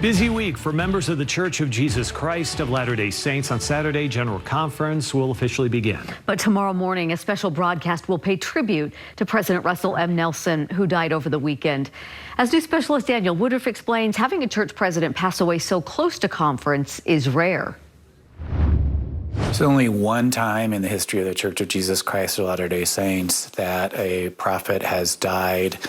Busy week for members of the Church of Jesus Christ of Latter-day Saints. On Saturday, General Conference will officially begin. But tomorrow morning, a special broadcast will pay tribute to President Russell M. Nelson, who died over the weekend. As news specialist Daniel Woodruff explains, having a church president pass away so close to conference is rare. It's only one time in the history of the Church of Jesus Christ of Latter-day Saints that a prophet has died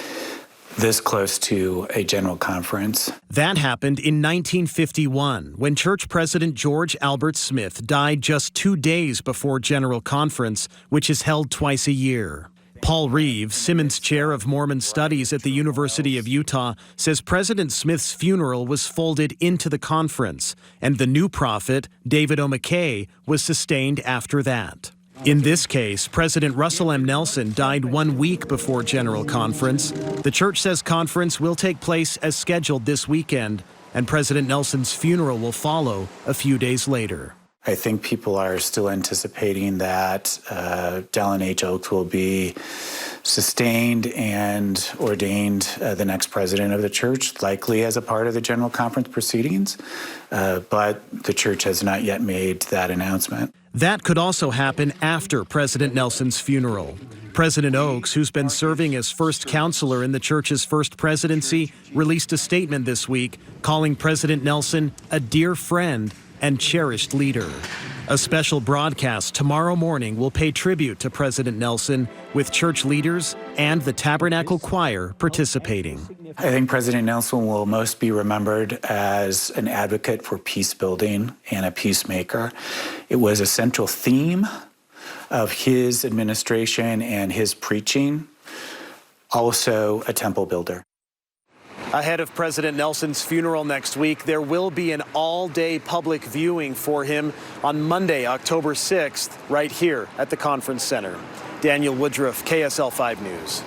this close to a general conference. That happened in 1951 when Church President George Albert Smith died just 2 days before General Conference, which is held twice a year. Paul Reeve, Simmons Chair of Mormon Studies at the University of Utah, says President Smith's funeral was folded into the conference, and the new prophet, David O. McKay, was sustained after that. In this case, President Russell M. Nelson died 1 week before General Conference. The church says conference will take place as scheduled this weekend, and President Nelson's funeral will follow a few days later. I think people are still anticipating that Dallin H. Oaks will be sustained and ordained the next president of the church, likely as a part of the General Conference proceedings, but the church has not yet made that announcement. That could also happen after President Nelson's funeral. President Oaks, who's been serving as first counselor in the church's first presidency, released a statement this week calling President Nelson a dear friend and cherished leader. A special broadcast tomorrow morning will pay tribute to President Nelson, with church leaders and the Tabernacle Choir participating. I think President Nelson will most be remembered as an advocate for peace building and a peacemaker. It was a central theme of his administration and his preaching, also a temple builder. Ahead of President Nelson's funeral next week, there will be an all-day public viewing for him on Monday, October 6th, right here at the Conference Center. Daniel Woodruff, KSL 5 News.